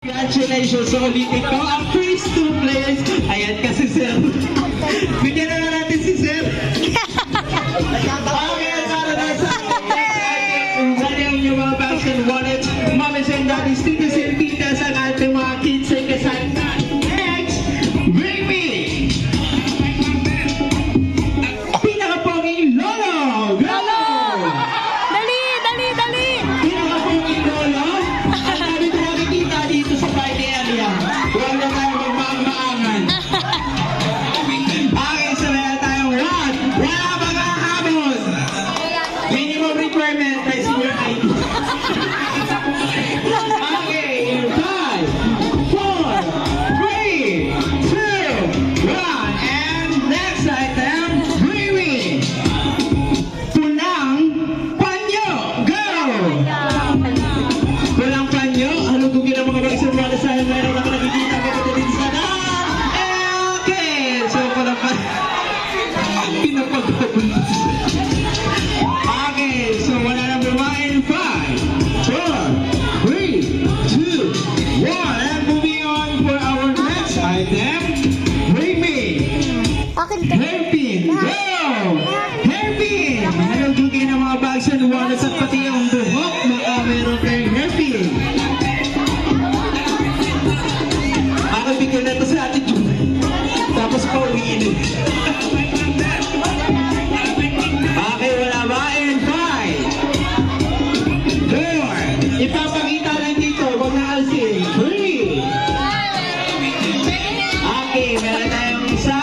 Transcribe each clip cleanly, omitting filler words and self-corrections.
Congratulations! So ulitin ko, ang first two players, ayan kasi sir. Bigyan na natin si sir. Okay, para na sa wala yung mga bags and wallets, mommies and daddies, titas and titas, ang ating mga kids ay kasal. Next, bring me! Pinakaponging Lolo! Lolo! Dali! Pinakaponging Lolo? Ang dami ko nakikita dito sa party area. Huwag na tayo magmaangan. Okay, so meron tayong one. Wala mga habon. Minimum requirement ay senior ID. Okay, in 5, 4, 3, 2, 1. And next item, Riri. Pulang panyo. Go! Pulang panyo. Halugugin ang mga bags and wallets dahil meron ako nakikita ko dito sa daan. Okay, so pulang panyo. Pinapagpapun. Okay, so wala na bumain. 5, 4, 3, 2, 1. And moving on for our next item. Bring me. Hairpin. Go! Hairpin. Halugugin ang mga bags and wallets at pati ang buhok. Baka meron kayong hairpin. Ako bigyan na ito sa atin. Tapos pauwiin. Okay, wala ba? In 5, 4. Ipapakita lang dito. Huwag na alsin. 3. Okay, meron tayong isa.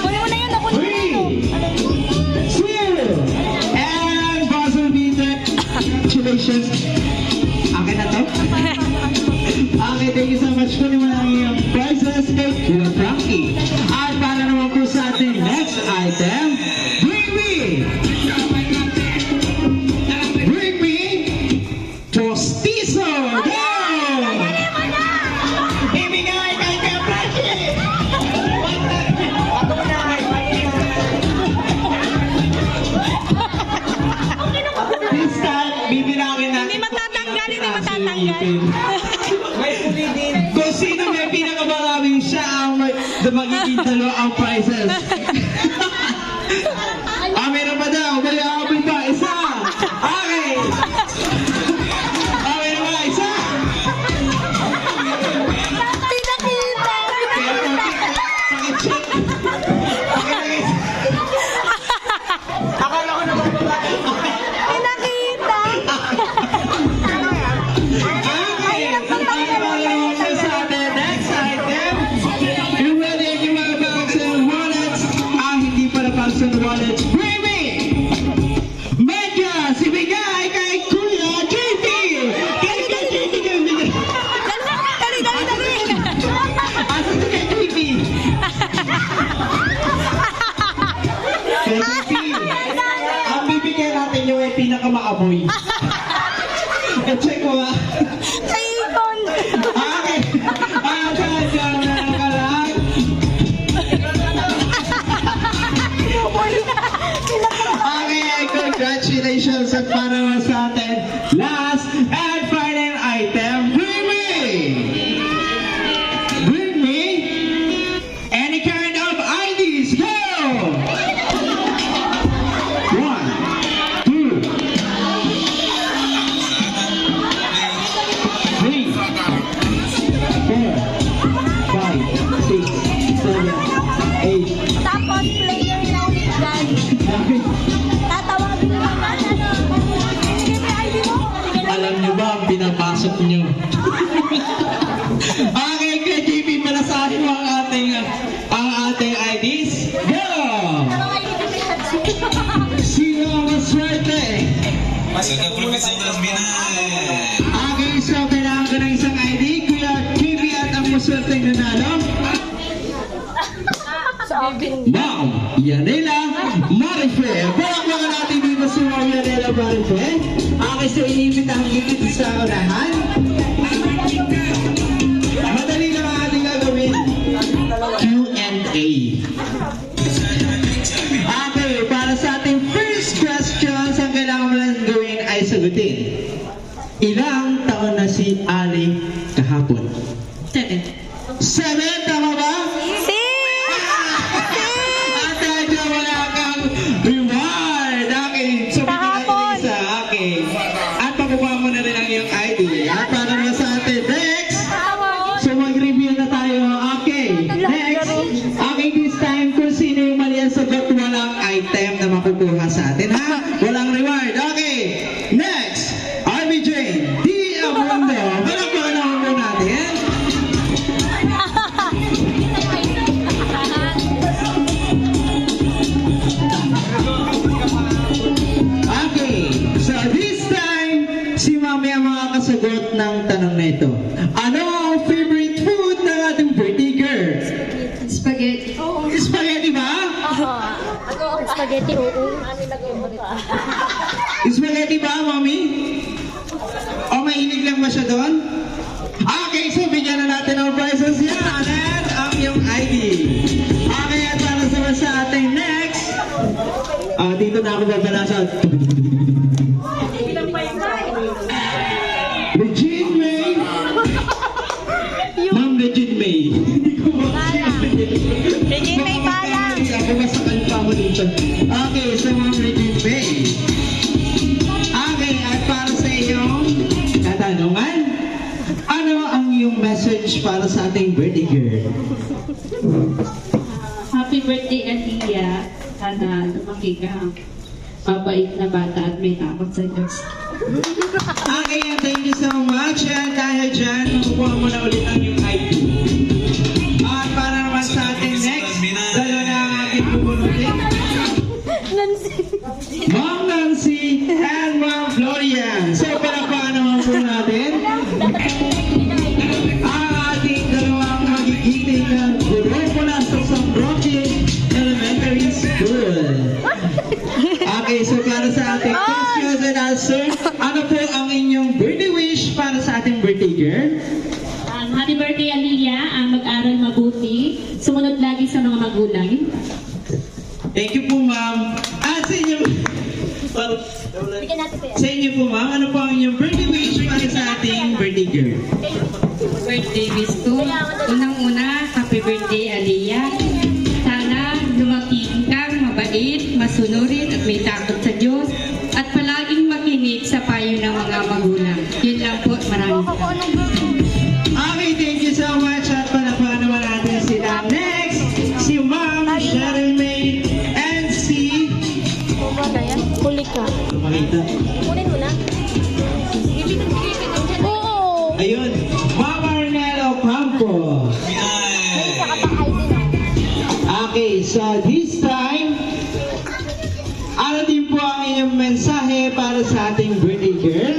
Kunin mo na yun, kunin mo na yun. 2. And Basil Peter. Congratulations. Okay na to? Okay, thank you so much. Kunin mo lang yung prizes kay Kuya Frankie. At para naman po sa ating next item, bring me Postizo! Go! Ibigay kay Kuya Frankie! This time, bibilangin natin. Hindi matatanggal, hindi matatanggal. Kung sino may pinakamaraming siya ang magiging dalawa ang prizes. Meron pa daw. May aabot pa. Isa. Okay. Meron pa. Isa. Pinakita! Pakichat. Akala ko na bababa. Pinakita! Okay. Sa atin, next item. You ready? Yung mga bags and wallets. Hindi pala bags and wallets. Bring me! Medya! Sibigay kay Kuya JP! Kay JP! Dali! Asa si kay JP? Kay JP! Ang bibigyan natin yung pinakamaaboy. Check mo ba? Sa ipon! Okay. Diyan na ka lang. Okay, congratulations at para naman sa atin. Last and final item, bring me any kind of IDs. Go! 1, 2, 3, 4, 5, 6, 7, 8. Tapos player na ulit dyan. Tatawagin mo naman. Sige, may ID mo. Sige na. Alam niyo ba ang pinapasok niyo? Okay, kay JP, malasahin mo ang ating IDs. Go! Anong ID mo? Sino ang maswerte? Masarap profesor das Binay. Okay, so kailangan ko ng isang ID. Kuya JP at ang maswerte nanalo. Ma'am Yanela Marife. Palakpakan natin dito si Ma'am Yanela Marife. Okay, so inimitahan dito sa unahan. Madali lang ang ating gagawin. Q&A. Okay, para sa ating first questions, ang kailangan mo lang gawin ay sagutin. hapon? 7. 7, tama ba? At medyo wala kang reward. Okay, so bigyan natin isa. Okay. At pakuha mo na rin ang iyong ID. At para naman sa atin, next. So mag-review na tayo. Okay, next. Okay, this time kung sino yung mali ang sagot, walang item na makukuha sa atin, ha? Walang reward. Okay, next. RBJ, Di Abundo. Palakpakan naman po natin. Okay, so this time, si Mami ang makakasagot ng tanong na ito. Ano ang favorite food ng ating birthday girl? Spaghetti. Spaghetti ba? Spaghetti, oo. Spaghetti ba, Mami? O mahilig lang ba siya doon? Okay, so bigyan na natin ng prizes yan. And ang iyong ID. Okay, at para sa ating next. Dito na ako babalasa. Regine May. Ma'am Regine May. Regine May Balang. Ako masakan pa mo dito. Okay, so Ma'am Regine May. Okay, at para sa iyong katanungan, ano ang iyong message para sa ating birthday girl? Happy birthday, Aliyah. Sana lumaki ka. Mabait na bata at may takot sa Diyos. Okay, and thank you so much. And dahil dyan, makukuha mo na ulit ang iyong ID. At para naman sa ating next, dalawa na ang ating pupunutin. Ma'am Nancy and Ma'am Florian. So, palakpakan naman po natin ang ating dalawang magigiting na guro mula sa San Roque Elementary School. Okay, so para sa ating questions and answers, ano po ang inyong birthday wish para sa ating birthday girl? Happy birthday, Aliyah. Mag-aral mabuti. Sumunod lagi sa mga magulang. Thank you po, ma'am. At sa inyo, sa inyo po, ma'am, ano po ang inyong birthday wish para sa ating birthday girl? Birthday wish ko. Unang-una, happy birthday, Aliyah. Sana lumaki kang mabait, masunurin at may takot sa Diyos. At palaging makinig sa payo ng mga magulang. Yun lang po. Maraming salamat. Okay, thank you so much. At palakpakan naman natin sila. Next, si Ma'am Cheryl May and si... Huli ka. Makita. Kunin mo na. Oo. Ayun, Ma'am Arnel Ocampo. Okay, so this time, ano din po ang inyong mensahe para sa ating birthday girl?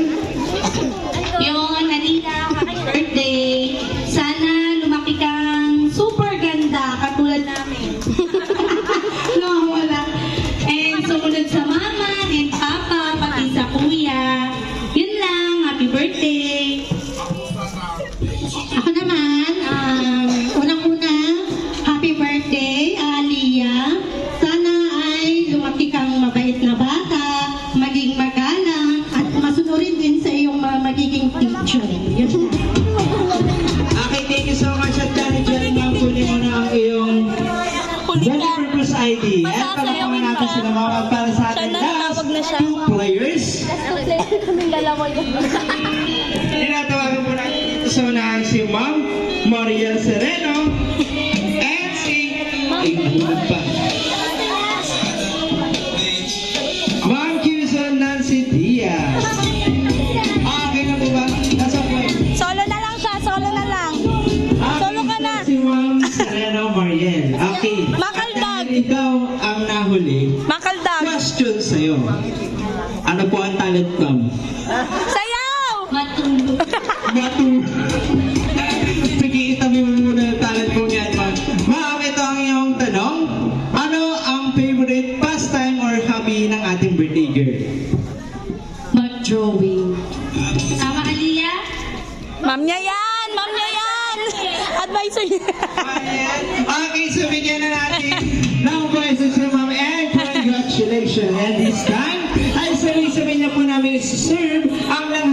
Yung Aliyah, happy birthday. Sana lumaki kang super ganda katulad namin. No, wala. And sumunod sa mama and papa, pati sa kuya. Yun lang, happy birthday. Ako naman, unang-una, happy birthday, Aliyah. Sana ay lumaki kang mabait na bata, maging magalang, at masunurin din sa iyong mga magiging teacher. Yun lang. Okay, thank you so much. At dahil dyan, ma'am, kunin mo na ang iyong multi-purpose ID. At palakpakan natin sila, ma'am, at para sa ating last two players. Dalawa yun. Tinatawagan po natin dito sa unahan si Ma'am Mariel Sereno and si... Ay, nahulog pa. Ma'am Kirsten Nancy Diaz. Okay na po ba? Nasa po? Solo na lang siya. Solo na lang. Solo ka na. Si Ma'am Sereno Mariel. Okay. Makaldag. At ikaw ang nahuli. Makaldag. Question sa'yo. Ano po ang talent mo? Sayaw! Matulog. Batu. Sige, itabi mo muna yung talent mo niyan, ma'am. Ma'am, ito ang iyong tanong. Ano ang favorite pastime or hobby ng ating birthday girl? Mag-drawing. Tama, Aliyah? Ma'am niya yan! Ma'am niya yan! Advisor niya. Ayan. Okay, so bigyan na natin ng prizes si ma'am and congratulations. And this time, ay sabi na po namin isi-serve ang